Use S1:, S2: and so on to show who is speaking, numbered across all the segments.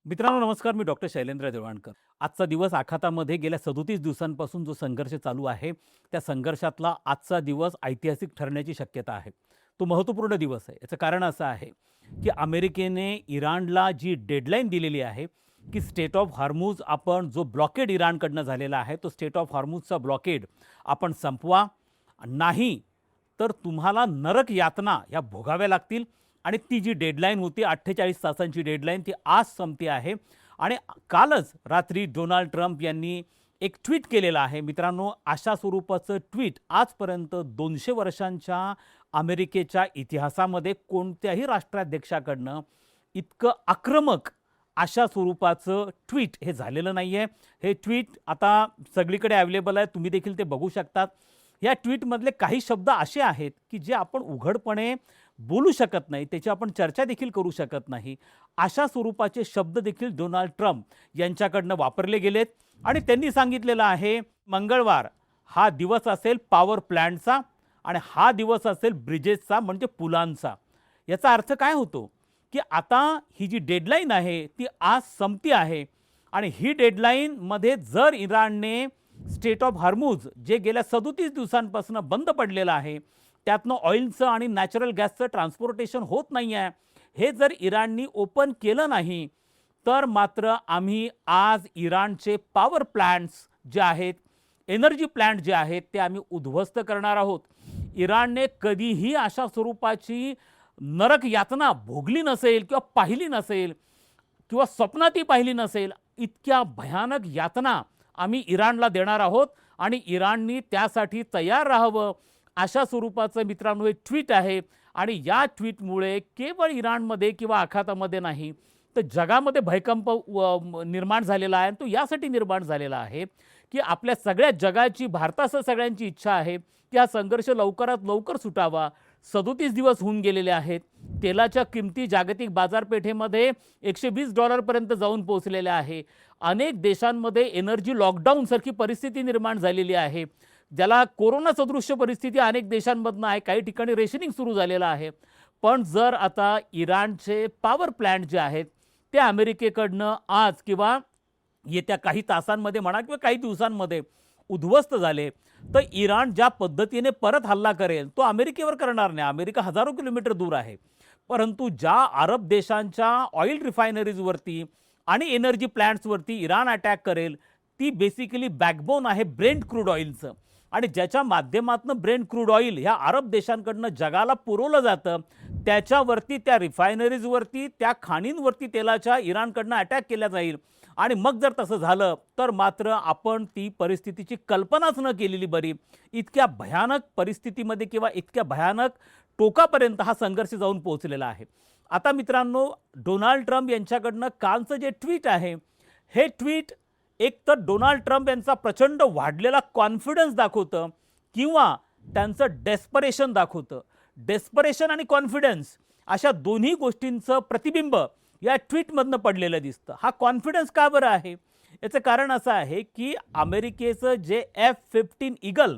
S1: मित्रांनो नमस्कार. मी डॉक्टर शैलेंद्र देवाणकर. आजचा दिवस आखातामध्ये गेल्या 37 दिवसांपासून जो संघर्ष चालू आहे, त्या संघर्षातला आजचा दिवस ऐतिहासिक ठरण्याची शक्यता आहे. तो महत्त्वपूर्ण दिवस आहे. याचं कारण असं आहे, की अमेरिकेने इराणला जी डेडलाईन दिलेली आहे, की स्टेट ऑफ हॉर्मुझ आपण जो ब्लॉकेड इराणकडनं झालेला आहे, तो स्टेट ऑफ हॉर्मुझचा ब्लॉकेड आपण संपवा. नाही तर तुम्हाला नरक यातना ह्या भोगाव्या लागतील. आणि ती जी डेडलाईन होती 48 तासांची डेडलाईन ती आज संपते आहे. आणि कालच रात्री डोनाल्ड ट्रम्प यांनी एक ट्विट केलेलं आहे. मित्रांनो, अशा स्वरूपाचं ट्विट आजपर्यंत 200 वर्षांच्या अमेरिकेच्या इतिहासामध्ये कोणत्याही राष्ट्राध्यक्षाकडनं इतकं आक्रमक अशा स्वरूपाचं ट्विट हे झालेलं नाही आहे. हे ट्विट आता सगळीकडे अवेलेबल आहे, तुम्ही देखील ते बघू शकतात. या ट्विटमधले काही शब्द असे आहेत की जे आपण उघडपणे बोलू शकत नाही, त्याची आपण चर्चा देखील करू शकत नाही. अशा स्वरूपाचे शब्द देखील डोनाल्ड ट्रम्प यांच्याकडनं वापरले गेलेत. आणि त्यांनी सांगितलेलं आहे, मंगळवार हा दिवस असेल पॉवर प्लॅन्टचा आणि हा दिवस असेल ब्रिजेसचा, म्हणजे पुलांचा. याचा अर्थ काय होतो, की आता ही जी डेडलाईन आहे ती आज संपती आहे. आणि ही डेडलाईनमध्ये जर इराणने स्टेट ऑफ हॉर्मुझ जे गेल्या 37 दिवसांपासून बंद पडलेलं आहे, त्यातनं ऑइलचं आणि नॅचरल गॅसचं ट्रान्सपोर्टेशन होत नाही आहे, हे जर इराणनी ओपन केलं नाही, तर मात्र आम्ही आज इराणचे पॉवर प्लॅन्ट्स जे आहेत, एनर्जी प्लॅन्ट जे आहेत, ते आम्ही उद्ध्वस्त करणार आहोत. इराणने कधीही अशा स्वरूपाची नरक यातना भोगली नसेल किंवा पाहिली नसेल किंवा स्वप्नातही पाहिली नसेल. इतक्या भयानक यातना आम्ही इराणला देणार आहोत आणि इराणनी त्यासाठी तयार राहावं, अशा स्वरूपाचं मित्रांनो एक ट्विट आहे. आणि या ट्विटमुळे केवळ इराणमध्ये किंवा आखातामध्ये नाही, तर जगामध्ये भयकंप निर्माण झालेला आहे. तो यासाठी निर्माण झालेला आहे, की आपल्या सगळ्या जगाची, भारतासह सगळ्यांची इच्छा आहे की हा संघर्ष लवकरात लवकर सुटावा. 37 दिवस होऊन गेलेले आहेत. तेलाच्या किमती जागतिक बाजारपेठेमध्ये $120 जाऊन पोहोचलेल्या आहे. अनेक देशांमध्ये एनर्जी लॉकडाऊनसारखी परिस्थिती निर्माण झालेली आहे, ज्याला कोरोना सदृश्य परिस्थिती अनेक देशांमधनं आहे. काही ठिकाणी रेशनिंग सुरू झालेलं आहे. पण जर आता इराणचे पॉवर प्लॅन्ट जे आहेत ते अमेरिकेकडनं आज किंवा येत्या काही तासांमध्ये म्हणा किंवा काही दिवसांमध्ये उद्ध्वस्त झाले, तर इराण ज्या पद्धतीने परत हल्ला करेल तो अमेरिकेवर करणार नाही. अमेरिका हजारो किलोमीटर दूर आहे. परंतु ज्या अरब देशांच्या ऑइल रिफायनरीजवरती आणि एनर्जी प्लॅन्ट्सवरती इराण अटॅक करेल, ती बेसिकली बॅकबोन आहे ब्रेंट क्रूड ऑइलचं. आणि ज्याच्या माध्यमातून ब्रेंट क्रूड ऑइल ह्या अरब देशांकडनं जगाला पुरवलं जातं, त्याच्यावरती, त्या रिफायनरीजवरती, त्या खाणींवरती तेलाच्या इराणकडनं अटॅक केला जाईल. आणि मग जर तसं झालं तर मात्र आपण ती परिस्थितीची कल्पनाच न केलेली बरी. इतक्या भयानक परिस्थितीमध्ये किंवा इतक्या भयानक टोकापर्यंत हा संघर्ष जाऊन पोहोचलेला आहे. आता मित्रांनो, डोनाल्ड ट्रम्प यांच्याकडनं कालचं जे ट्विट आहे, हे ट्विट एक तर डोनाल्ड ट्रम्प यांचा प्रचंड वाढलेला कॉन्फिडन्स दाखवतं किंवा त्यांचं डेस्परेशन दाखवतं. डेस्परेशन आणि कॉन्फिडन्स अशा दोन्ही गोष्टींचं प्रतिबिंब या ट्विटमधनं पडलेलं दिसतं. हा कॉन्फिडन्स का बरं आहे? याचं कारण असं आहे की अमेरिकेचं जे F-15 ईगल,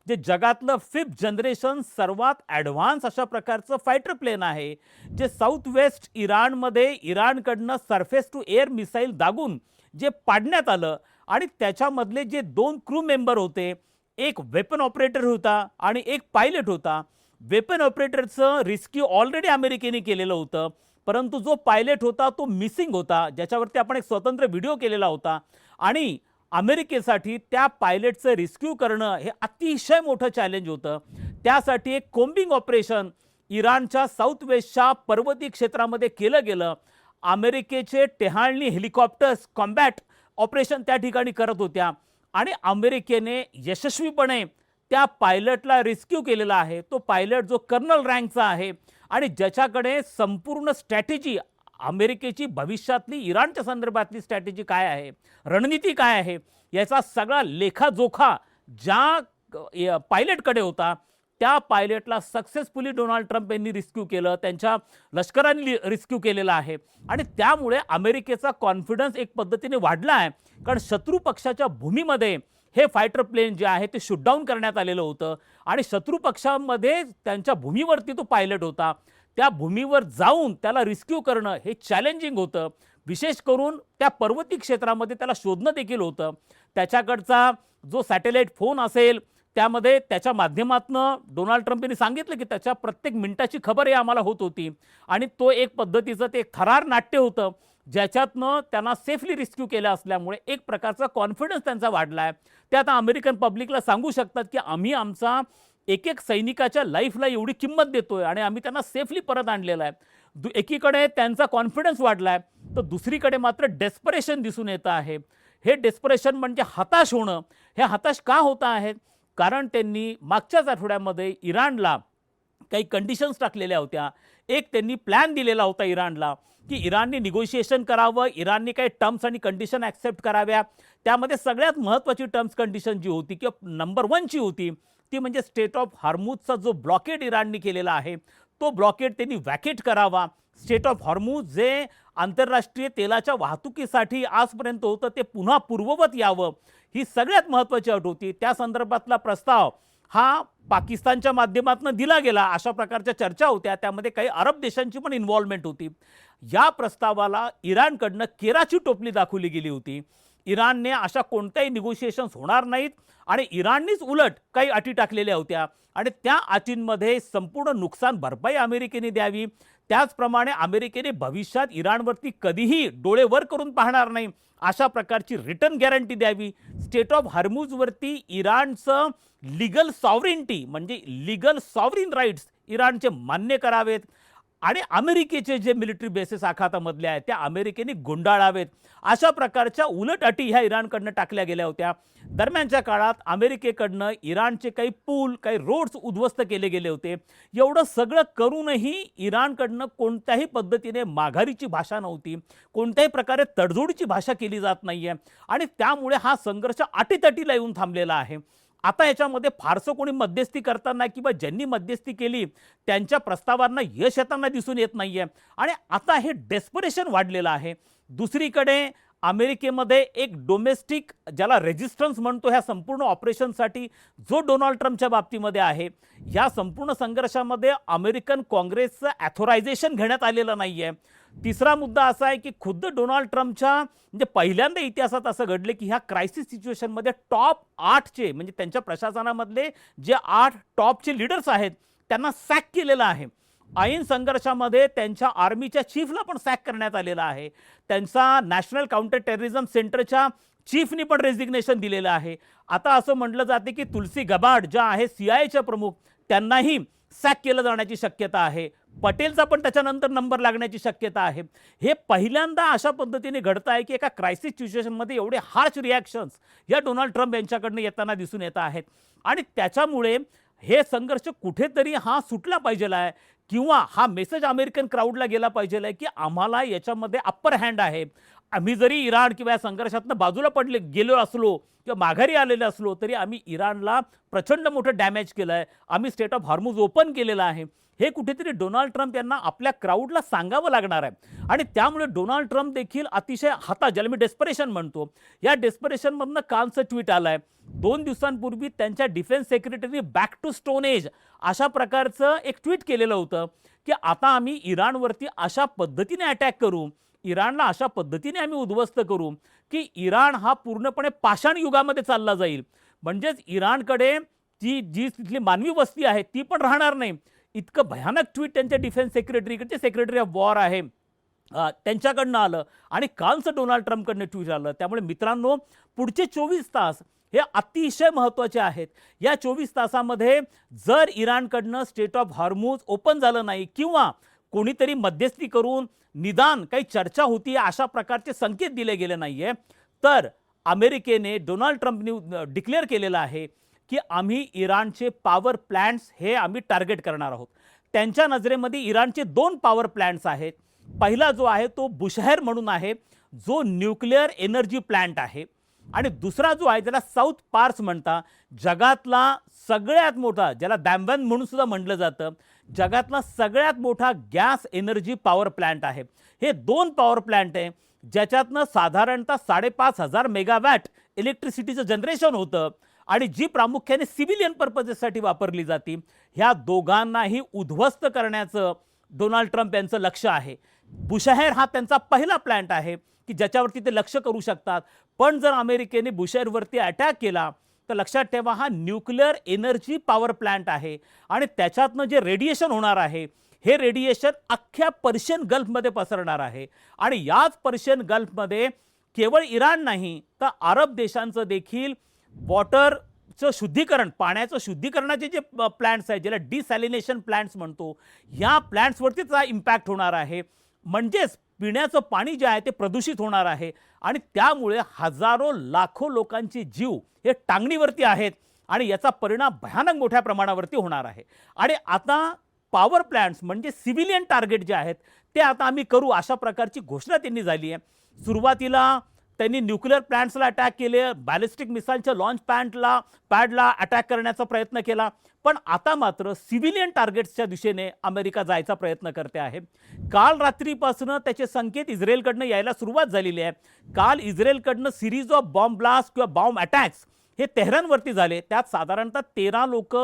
S1: जे जगातलं 5th जनरेशन सर्वात ॲडव्हान्स अशा प्रकारचं फायटर प्लेन आहे, जे साऊथ वेस्ट इराणमध्ये इराणकडनं सरफेस टू एअर मिसाईल दागून जे पाडण्यात आलं. आणि त्याच्यामधले जे 2 क्रू मेंबर होते, एक वेपन ऑपरेटर होता आणि एक पायलट होता. वेपन ऑपरेटरचं रिस्क्यू ऑलरेडी अमेरिकेने केलेलं होतं, परंतु जो पायलट होता तो मिसिंग होता, ज्याच्यावरती आपण एक स्वतंत्र व्हिडिओ केलेला होता. आणि अमेरिकेसाठी त्या पायलटचं रिस्क्यू करणं हे अतिशय मोठं चॅलेंज होतं. त्यासाठी एक कोम्बिंग ऑपरेशन इराणच्या साऊथ वेस्टच्या पर्वतीय क्षेत्रामध्ये केलं गेलं. अमेरिकेचे टेहाळणी हेलिकॉप्टर्स कॉम्बॅट ऑपरेशन त्या ठिकाणी करत होत्या आणि अमेरिकेने यशस्वीपणे त्या पायलटला रिस्क्यू केलेला आहे. तो पायलट जो कर्नल रँकचा आहे आणि ज्याच्याकडे संपूर्ण स्ट्रॅटेजी, अमेरिकेची भविष्यातली इराणच्या संदर्भातली स्ट्रॅटेजी काय आहे, रणनीती काय आहे, याचा सगळा लेखाजोखा ज्या पायलटकडे होता, त्या पायलटला सक्सेसफुली डोनाल्ड ट्रम्प यांनी रिस्क्यू केलं, त्यांच्या लष्कराने रिस्क्यू केलेला आहे. आणि त्यामुळे अमेरिकेचा कॉन्फिडन्स एक पद्धतीने वाढला आहे. कारण शत्रू पक्षाच्या भूमीमध्ये हे फायटर प्लेन जे आहे ते शूटडाऊन करण्यात आलेलं होतं आणि शत्रू पक्षामध्ये त्यांच्या भूमीवरती तो पायलट होता. त्या भूमीवर जाऊन त्याला रिस्क्यू करणं हे चॅलेंजिंग होतं. विशेष करून त्या पर्वती क्षेत्रामध्ये त्याला शोधणं देखील होतं. त्याच्याकडचा जो सॅटेलाईट फोन असेल त्यामध्ये त्याच्या माध्यमातनं डोनाल्ड ट्रम्प यांनी सांगितलं की त्याच्या प्रत्येक मिनिटाची खबर हे आम्हाला होत होती आणि तो एक पद्धतीचं ते थरार नाट्य होतं ज्याच्यातनं त्यांना सेफली रेस्क्यू केलं असल्यामुळे एक प्रकारचा कॉन्फिडन्स त्यांचा वाढला आहे. ते आता अमेरिकन पब्लिकला सांगू शकतात की आम्ही आमचा एक एक सैनिकाच्या लाईफला एवढी किंमत देतोय आणि आम्ही त्यांना सेफली परत आणलेलं आहे. एकीकडे त्यांचा कॉन्फिडन्स वाढला आहे तर दुसरीकडे मात्र डेस्परेशन दिसून येतं आहे. हे डेस्परेशन म्हणजे हताश होणं. हे हताश का होत आहेत? कारण त्यांनी मागच्याच आठवड्यामध्ये इराणला काही कंडिशन्स टाकलेल्या होत्या. एक त्यांनी प्लॅन दिलेला होता इराणला की इराणने निगोशिएशन करावं, इराणने काही टर्म्स आणि कंडिशन ॲक्सेप्ट कराव्या. त्यामध्ये सगळ्यात महत्त्वाची टर्म्स कंडिशन जी होती किंवा नंबर 1 ची होती ती म्हणजे स्टेट ऑफ हॉर्मुझचा जो ब्लॉकेड इराणने केलेला आहे तो ब्लॉकेड त्यांनी वॅकेट करावा. स्टेट ऑफ हॉर्मुझ जे आंतरराष्ट्रीय तेलाच्या वाहतुकीसाठी आजपर्यंत होतं ते पुन्हा पूर्ववत यावं, ही सगळ्यात महत्त्वाची अट होती. त्या संदर्भातला प्रस्ताव हा पाकिस्तानच्या माध्यमातून दिला गेला. अशा प्रकारच्या चर्चा होत्या. त्यामध्ये काही अरब देशांची पण इन्व्हॉल्वमेंट होती. या प्रस्तावाला इराणकडनं केराची टोपली दाखवली गेली होती. इराणने अशा कोणत्याही निगोशिएशन्स होणार नाहीत आणि इराणनीच उलट काही अटी टाकलेल्या होत्या आणि त्या अटींमध्ये संपूर्ण नुकसान भरपाई अमेरिकेने द्यावी. त्याचप्रमाणे अमेरिकेने भविष्यात इराणवरती कधीही डोळे वर करून पाहणार नाही अशा प्रकारची रिटर्न गॅरंटी द्यावी. स्टेट ऑफ हॉर्मुझवरती इराणचं लीगल सॉव्हरेनिटी म्हणजे लीगल सॉव्हरीन राईट्स इराणचे मान्य करावेत आणि अमेरिकेचे जे मिलिटरी बेसेस आखातामधले आहेत त्या अमेरिकेने गुंडाळावेत. अशा प्रकारच्या उलट अटी ह्या इराणकडनं टाकल्या गेल्या होत्या. दरम्यानच्या काळात अमेरिकेकडनं इराणचे काही पूल काही रोड्स उद्ध्वस्त केले गेले होते. एवढं सगळं करूनही इराणकडनं कोणत्याही पद्धतीने माघारीची भाषा नव्हती, कोणत्याही प्रकारे तडजोडीची भाषा केली जात नाही आहे आणि त्यामुळे हा संघर्ष अटीतटीला येऊन थांबलेला आहे. आता याच्यामध्ये फारसं कोणी मध्यस्थी करताना किंवा ज्यांनी मध्यस्थी केली त्यांच्या प्रस्तावांना यश येताना दिसून येत नाही आहे आणि आता हे डेस्परेशन वाढलेलं आहे. दुसरीकडे अमेरिकेमध्ये एक डोमेस्टिक ज्याला रेजिस्टन्स म्हणतो ह्या संपूर्ण ऑपरेशनसाठी जो डोनाल्ड ट्रम्पच्या बाबतीमध्ये आहे, या संपूर्ण संघर्षामध्ये अमेरिकन काँग्रेसचं ॲथोरायझेशन घेण्यात आलेलं नाही आहे. तिसरा मुद्दा असा आहे की खुद्द डोनाल्ड ट्रम्पच्या म्हणजे पहिल्यांदा इतिहासात असं घडले की ह्या क्रायसिस सिच्युएशनमध्ये टॉप 8चे म्हणजे त्यांच्या प्रशासनामधले जे 8 टॉपचे लीडर्स आहेत त्यांना सॅक केलेलं आहे. ऐन संघर्षामध्ये त्यांच्या आर्मीच्या चीफला पण सॅक करण्यात आलेला आहे. त्यांचा नॅशनल काउंटर टेररिझम सेंटरच्या चीफनी पण रेझिग्नेशन दिलेलं आहे. आता असं म्हटलं जाते की तुलसी गबार्ड ज्या आहे CIAच्या प्रमुख त्यांनाही सॅक केलं जाण्याची शक्यता आहे. पटेलचा पण त्याच्यानंतर नंबर लागण्याची शक्यता आहे. हे पहिल्यांदा अशा पद्धतीने घडतं आहे की एका क्रायसिस सिच्युएशनमध्ये एवढे हार्श रिॲक्शन्स या डोनाल्ड ट्रम्प यांच्याकडनं येताना दिसून येत आहेत आणि त्याच्यामुळे हे संघर्ष कुठेतरी हा सुटला पाहिजे आहे किंवा हा मेसेज अमेरिकन क्राऊडला गेला पाहिजे आहे की आम्हाला याच्यामध्ये अप्पर हँड आहे. आम्ही जरी इराण किंवा या संघर्षातनं बाजूला गेलो असलो किंवा माघारी आलेले असलो तरी आम्ही इराणला प्रचंड मोठं डॅमेज केलं आहे. आम्ही स्टेट ऑफ हॉर्मुझ ओपन केलेलं आहे. हे कुठेतरी डोनाल्ड ट्रम्प यांना आपल्या क्राऊडला सांगावं लागणार आहे आणि त्यामुळे डोनाल्ड ट्रम्प देखील अतिशय हताश, ज्याला मी डेस्परेशन म्हणतो, या डेस्परेशनमधनं कालचं ट्विट आलं आहे. 2 दिवसांपूर्वी त्यांच्या डिफेन्स सेक्रेटरीने बॅक टू स्टोन एज अशा प्रकारचं एक ट्विट केलेलं होतं की आता आम्ही इराणवरती अशा पद्धतीने अटॅक करू, इराणला अशा पद्धतीने आम्ही उद्ध्वस्त करू की इराण हा पूर्णपणे पाषाण युगामध्ये चालला जाईल. म्हणजेच इराणकडे ती जी तिथली मानवी वस्ती आहे ती पण राहणार नाही. इतकं भयानक ट्विट त्यांच्या डिफेन्स सेक्रेटरीकडचे सेक्रेटरी ऑफ वॉर आहे त्यांच्याकडनं आलं आणि कालचं डोनाल्ड ट्रम्पकडनं ट्विट आलं. त्यामुळे मित्रांनो पुढचे 24 तास हे अतिशय महत्त्वाचे आहेत. या 24 तासामध्ये जर इराणकडनं स्टेट ऑफ हॉर्मुझ ओपन झालं नाही किंवा कोणीतरी मध्यस्थी करून निदान काही चर्चा होती अशा प्रकारचे संकेत दिले गेले नाही आहे तर अमेरिकेने डोनाल्ड ट्रम्पने डिक्लेअर केलेलं आहे की आम्ही इराणचे पॉवर प्लॅन्ट्स हे आम्ही टार्गेट करणार आहोत. त्यांच्या नजरेमध्ये इराणचे 2 पॉवर प्लॅन्ट्स आहेत. पहिला जो आहे तो बुशहेर म्हणून आहे जो न्यूक्लिअर एनर्जी प्लॅन्ट आहे आणि दुसरा जो आहे त्याला साऊथ पार्स म्हणता, जगातला सगळ्यात मोठा, ज्याला डॅम्बन म्हणून सुद्धा म्हटलं जातं, जगातला सगळ्यात मोठा गॅस एनर्जी पॉवर प्लॅन्ट आहे. हे 2 पॉवर प्लॅन्ट आहे ज्याच्यातनं साधारणतः 5,500 मेगावॅट इलेक्ट्रिसिटीचं जनरेशन होतं आणि जी प्रामुख्याने सिव्हिलियन पर्पजेससाठी वापरली जाते. ह्या दोघांनाही उद्ध्वस्त करण्याचं डोनाल्ड ट्रम्प यांचं लक्ष आहे. बुशहेर हा त्यांचा पहिला प्लॅन्ट आहे की ज्याच्यावरती ते लक्ष करू शकतात. पण जर अमेरिकेने बुशहेरवरती अटॅक केला तर लक्षात ठेवा, हा न्यूक्लिअर एनर्जी पॉवर प्लॅन्ट आहे आणि त्याच्यातनं जे रेडिएशन होणार आहे, हे रेडिएशन अख्ख्या पर्शियन गल्फमध्ये पसरणार आहे. आणि याच पर्शियन गल्फमध्ये केवळ इराण नाही तर अरब देशांचं देखील वॉटरचं शुद्धीकरण, पाण्याचं शुद्धीकरणाचे जे प्लॅन्ट्स आहेत, ज्याला डिसॅलिनेशन प्लॅन्ट्स म्हणतो, या प्लॅन्ट्सवरती त्याचा इम्पॅक्ट होणार आहे. म्हणजेच पिण्याचं पाणी जे आहे ते प्रदूषित होणार आहे आणि त्यामुळे हजारो लाखो लोकांचे जीव हे टांगणीवरती आहेत आणि याचा परिणाम भयानक मोठ्या प्रमाणावरती होणार आहे. आणि आता पॉवर प्लॅन्ट्स म्हणजे सिव्हिलियन टार्गेट जे आहेत ते आता आम्ही करू, अशा प्रकारची घोषणा त्यांनी झाली आहे. सुरुवातीला त्यांनी न्यूक्लिअर प्लॅन्ट्सला अटॅक केले, बॅलिस्टिक मिसाईलच्या लॉन्च पॅडला अटॅक करण्याचा प्रयत्न केला. पण आता मात्र सिव्हिलियन टार्गेट्सच्या दिशेने अमेरिका जायचा प्रयत्न करते आहे. काल रात्रीपासून त्याचे संकेत इस्रायलकडनं यायला सुरुवात झालेली आहे. काल इस्रायलकडनं सिरीज ऑफ बॉम्ब ब्लास्ट किंवा बॉम्ब अटॅक्स हे तेहरानवरती झाले. त्यात साधारणतः 13 लोक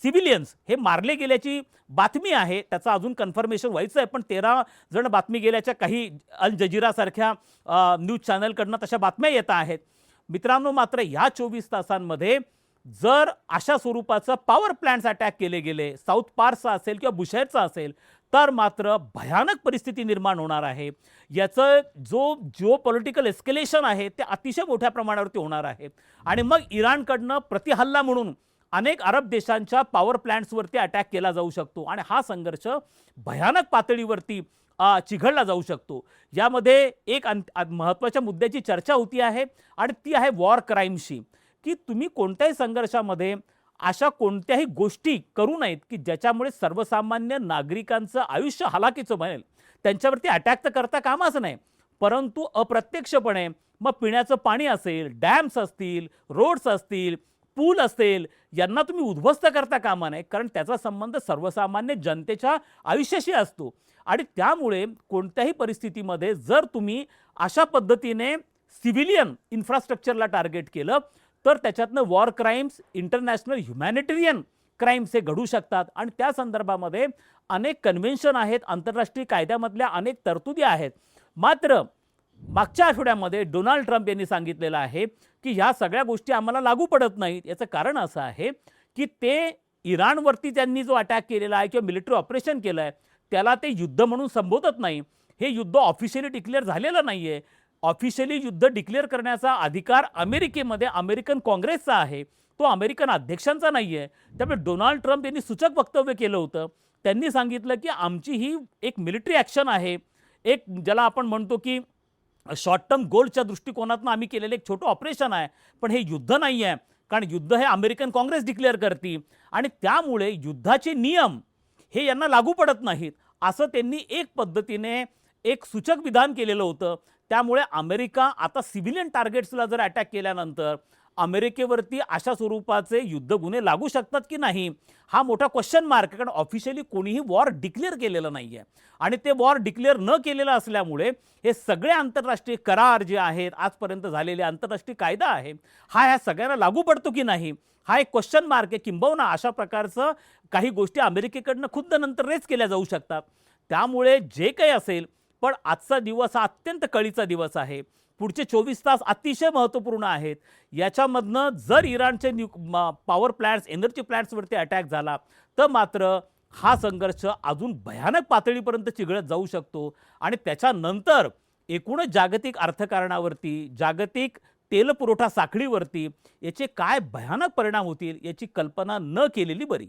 S1: सिव्हिलियन्स हे मारले गेल्याची बातमी आहे. त्याचं अजून कन्फर्मेशन व्हायचं आहे, पण 13 जण बातमी गेल्याच्या काही अल जजीरासारख्या न्यूज चॅनलकडनं तशा बातम्या येत आहेत. मित्रांनो, मात्र या 24 तासांमध्ये जर अशा स्वरूपाचं पॉवर प्लॅन्ट्स अटॅक केले गेले, साऊथ पार्सचा असेल किंवा बुशहेरचा असेल, तर मात्र भयानक परिस्थिती निर्माण होणार आहे. याचं जो जिओपॉलिटिकल एस्केलेशन आहे ते अतिशय मोठ्या प्रमाणावरती होणार आहे. आणि मग इराणकडनं प्रतिहल्ला म्हणून अनेक अरब देशांच्या पॉवर प्लॅन्ट्सवरती अटॅक केला जाऊ शकतो आणि हा संघर्ष भयानक पातळीवरती चिघळला जाऊ शकतो. यामध्ये एक महत्त्वाच्या मुद्द्याची चर्चा होती आहे आणि ती आहे वॉर क्राईमशी, की तुम्ही कोणत्याही संघर्षामध्ये अशा कोणत्याही गोष्टी करू नयेत की ज्याच्यामुळे सर्वसामान्य नागरिकांचं आयुष्य हलाखीचं बनेल. त्यांच्यावरती अटॅक तर करता कामाच नाही, परंतु अप्रत्यक्षपणे मग पिण्याचं पाणी असेल, डॅम्स असतील, रोड्स असतील, पूल असेल, यांना तुम्ही उद्ध्वस्त करता कामा नये, कारण त्याचा संबंध सर्वसामान्य जनतेच्या आयुष्याशी असतो. आणि त्यामुळे कोणत्याही परिस्थितीमध्ये जर तुम्ही अशा पद्धतीने सिव्हिलियन इन्फ्रास्ट्रक्चरला टार्गेट केलं तर त्याच्यातनं war crimes, international humanitarian crimes हे घडू शकतात. आणि त्या संदर्भामध्ये अनेक कन्व्हेन्शन आहेत, आंतरराष्ट्रीय कायद्यामधल्या अनेक तरतुदी आहेत. मात्र मागच्या आठवड्यामध्ये डोनाल्ड ट्रम्प यांनी सांगितलेलं आहे की ह्या सगळ्या गोष्टी आम्हाला लागू पडत नाहीत. याचं कारण असं आहे की ते इराणवरती त्यांनी जो अटॅक केलेला आहे किंवा मिलिटरी ऑपरेशन केलं आहे त्याला ते युद्ध म्हणून संबोधत नाही. हे युद्ध ऑफिशियली डिक्लेअर झालेलं नाही आहे. ऑफिशियली युद्ध डिक्लेअर करण्याचा अधिकार अमेरिकेमध्ये अमेरिकन काँग्रेसचा आहे, तो अमेरिकन अध्यक्षांचा नाही आहे. त्यामुळे डोनाल्ड ट्रम्प यांनी सूचक वक्तव्य केलं होतं. त्यांनी सांगितलं की आमची ही एक मिलिटरी ॲक्शन आहे, एक ज्याला आपण म्हणतो की शॉर्ट टर्म गोलच्या दृष्टिकोनातून आम्ही केलेलं एक छोटं ऑपरेशन आहे, पण हे युद्ध नाही आहे, कारण युद्ध हे अमेरिकन काँग्रेस डिक्लेअर करते आणि त्यामुळे युद्धाचे नियम हे यांना लागू पडत नाहीत, असं त्यांनी एक पद्धतीने एक सूचक विधान केलेलं होतं. त्यामुळे अमेरिका आता सिव्हिलियन टार्गेट्सला जर अटॅक केल्यानंतर अमेरिकेवरती अशा स्वरूपाचे युद्ध गुन्हे लागू शकतात की नाही, हा मोठा क्वेश्चन मार्क आहे. कारण ऑफिशियली कोणीही वॉर डिक्लेअर केलेलं नाही आहे आणि ते वॉर डिक्लेअर न केलेलं असल्यामुळे हे सगळे आंतरराष्ट्रीय करार जे आहेत, आजपर्यंत झालेले आंतरराष्ट्रीय कायदा आहे, हा ह्या सगळ्यांना लागू पडतो की नाही, हा एक क्वेश्चन मार्क आहे. किंबहुना अशा प्रकारचं काही गोष्टी अमेरिकेकडनं खुद्द नंतर रेज केल्या जाऊ शकतात. त्यामुळे जे काही असेल, पण आजचा दिवस हा अत्यंत कळीचा दिवस आहे. पुढचे 24 तास अतिशय महत्त्वपूर्ण आहेत. याच्यामधनं जर इराणचे पॉवर प्लॅन्ट्स, एनर्जी प्लॅन्ट्सवरती अटॅक झाला तर मात्र हा संघर्ष अजून भयानक पातळीपर्यंत चिघळत जाऊ शकतो आणि त्याच्यानंतर एकूणच जागतिक अर्थकारणावरती, जागतिक तेलपुरवठा साखळीवरती याचे काय भयानक परिणाम होतील याची कल्पना न केलेली बरी.